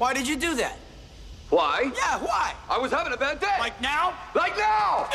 Why did you do that? Why? Yeah, why? I was having a bad day. Like now? Like now!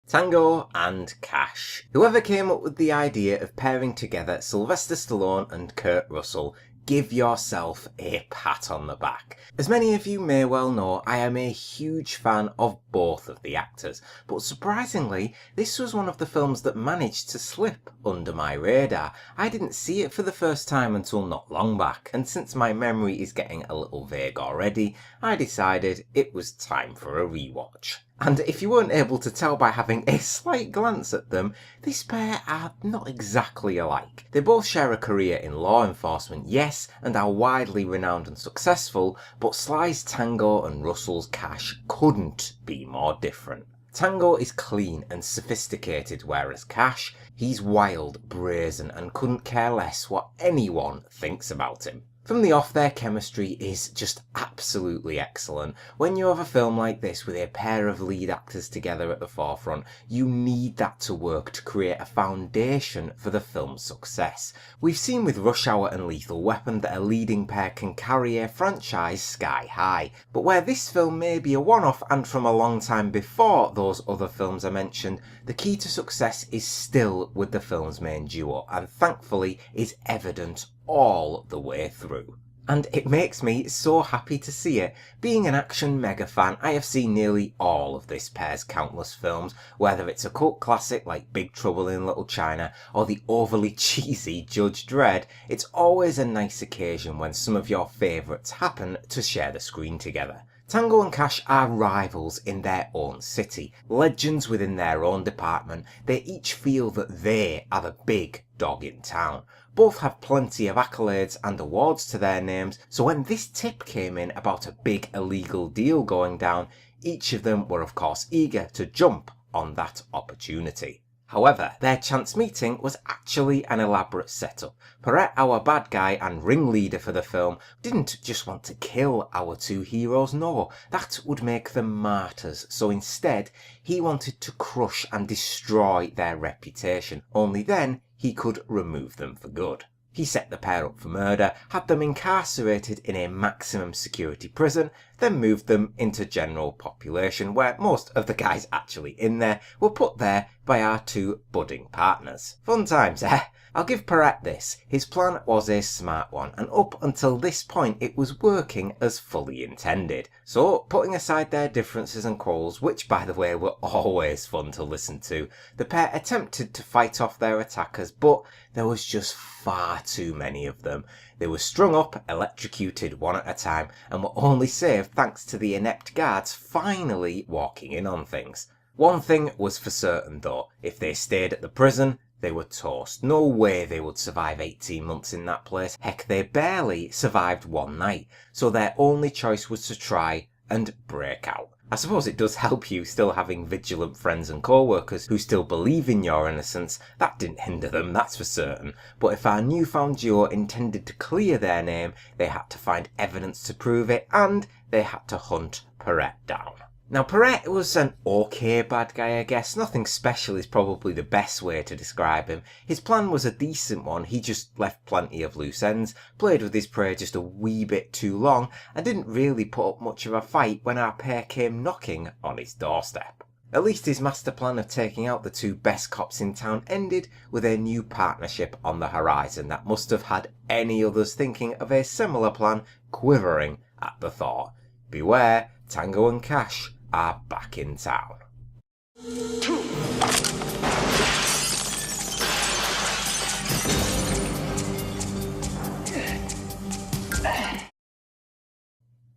Tango and Cash. Whoever came up with the idea of pairing together Sylvester Stallone and Kurt Russell, give yourself a pat on the back. As many of you may well know, I am a huge fan of both of the actors, but surprisingly, this was one of the films that managed to slip under my radar. I didn't see it for the first time until not long back, and since my memory is getting a little vague already, I decided it was time for a rewatch. And if you weren't able to tell by having a slight glance at them, this pair are not exactly alike. They both share a career in law enforcement, yes, and are widely renowned and successful, but Sly's Tango and Russell's Cash couldn't be more different. Tango is clean and sophisticated, whereas Cash, he's wild, brazen, and couldn't care less what anyone thinks about him. From the off, their chemistry is just absolutely excellent. When you have a film like this with a pair of lead actors together at the forefront, you need that to work to create a foundation for the film's success. We've seen with Rush Hour and Lethal Weapon that a leading pair can carry a franchise sky high, but where this film may be a one-off and from a long time before those other films I mentioned, the key to success is still with the film's main duo, and thankfully is evident all the way through. And it makes me so happy to see it. Being an action mega fan, I have seen nearly all of this pair's countless films, whether it's a cult classic like Big Trouble in Little China or the overly cheesy Judge Dredd. It's always a nice occasion when some of your favourites happen to share the screen together. Tango and Cash are rivals in their own city, legends within their own department. They each feel that they are the big dog in town. Both have plenty of accolades and awards to their names, so when this tip came in about a big illegal deal going down, each of them were of course eager to jump on that opportunity. However, their chance meeting was actually an elaborate setup. Perret, our bad guy and ringleader for the film, didn't just want to kill our two heroes, no, that would make them martyrs, so instead he wanted to crush and destroy their reputation, only then he could remove them for good. He set the pair up for murder, had them incarcerated in a maximum security prison, then moved them into general population where most of the guys actually in there were put there by our two budding partners. Fun times, eh? I'll give Perret this. His plan was a smart one, and up until this point it was working as fully intended. So, putting aside their differences and quarrels, which by the way were always fun to listen to, the pair attempted to fight off their attackers, but there was just far too many of them. They were strung up, electrocuted one at a time, and were only saved thanks to the inept guards finally walking in on things. One thing was for certain though, if they stayed at the prison, they were toast. No way they would survive 18 months in that place. Heck, they barely survived one night. So their only choice was to try and break out. I suppose it does help you still having vigilant friends and co-workers who still believe in your innocence. That didn't hinder them, that's for certain. But if our newfound duo intended to clear their name, they had to find evidence to prove it, and they had to hunt Perret down. Now, Perret was an okay bad guy, I guess. Nothing special is probably the best way to describe him. His plan was a decent one. He just left plenty of loose ends, played with his prey just a wee bit too long, and didn't really put up much of a fight when our pair came knocking on his doorstep. At least his master plan of taking out the two best cops in town ended with a new partnership on the horizon that must have had any others thinking of a similar plan quivering at the thought. Beware, Tango and Cash are back in town.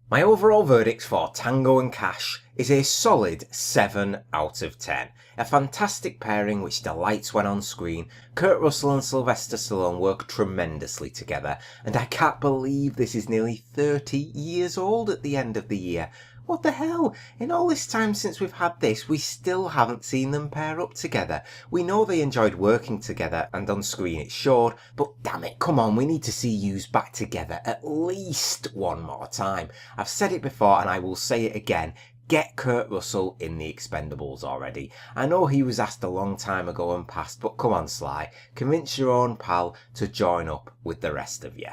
My overall verdict for Tango and Cash is a solid 7 out of 10. A fantastic pairing which delights when on screen. Kurt Russell and Sylvester Stallone work tremendously together, and I can't believe this is nearly 30 years old at the end of the year. What the hell? In all this time since we've had this, we still haven't seen them pair up together. We know they enjoyed working together and on screen it showed, but damn it, come on, we need to see yous back together at least one more time. I've said it before and I will say it again. Get Kurt Russell in The Expendables already. I know he was asked a long time ago and passed, but come on Sly, convince your own pal to join up with the rest of you.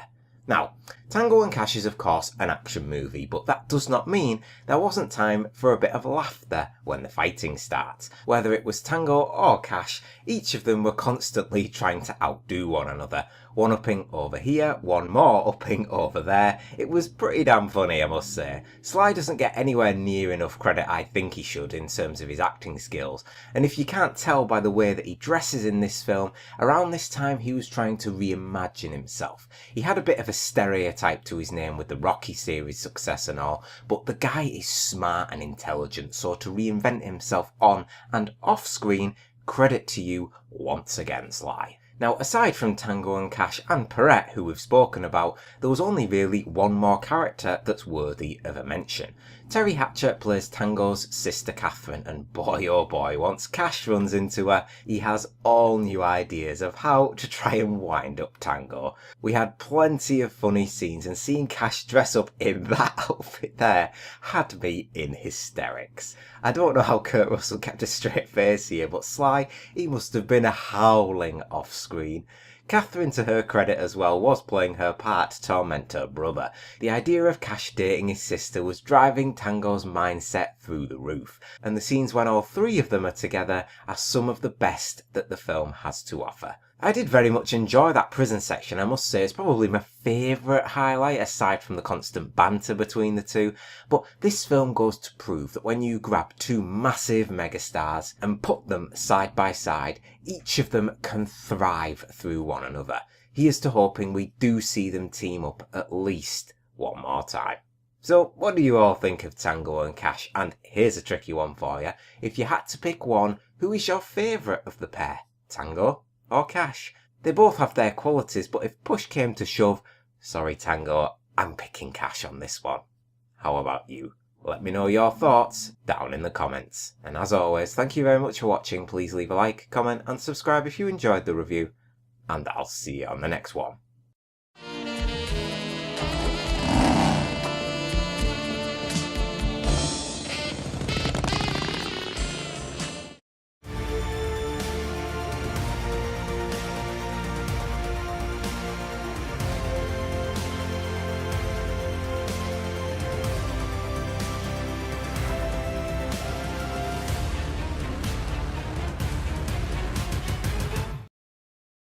Now, Tango and Cash is of course an action movie, but that does not mean there wasn't time for a bit of laughter when the fighting starts. Whether it was Tango or Cash, each of them were constantly trying to outdo one another. One upping over here, one more upping over there. It was pretty damn funny, I must say. Sly doesn't get anywhere near enough credit I think he should in terms of his acting skills, and if you can't tell by the way that he dresses in this film, around this time he was trying to reimagine himself. He had a bit of a stereotype to his name with the Rocky series success and all, but the guy is smart and intelligent, so to reinvent himself on and off screen, credit to you once again, Sly. Now, aside from Tango and Cash and Perrette, who we've spoken about, there was only really one more character that's worthy of a mention. Terry Hatcher plays Tango's sister Katherine, and boy oh boy, once Cash runs into her, he has all new ideas of how to try and wind up Tango. We had plenty of funny scenes, and seeing Cash dress up in that outfit there had me in hysterics. I don't know how Kurt Russell kept a straight face here, but Sly, he must have been howling off screen. Katherine, to her credit as well, was playing her part to torment her brother. The idea of Cash dating his sister was driving Tango's mindset through the roof, and the scenes when all three of them are together are some of the best that the film has to offer. I did very much enjoy that prison section, I must say. It's probably my favourite highlight aside from the constant banter between the two, but this film goes to prove that when you grab two massive megastars and put them side by side, each of them can thrive through one another. Here's to hoping we do see them team up at least one more time. So what do you all think of Tango and Cash? And here's a tricky one for you. If you had to pick one, who is your favourite of the pair? Tango or Cash? They both have their qualities, but if push came to shove, sorry Tango, I'm picking Cash on this one. How about you? Let me know your thoughts down in the comments. And as always, thank you very much for watching. Please leave a like, comment and subscribe if you enjoyed the review. And I'll see you on the next one.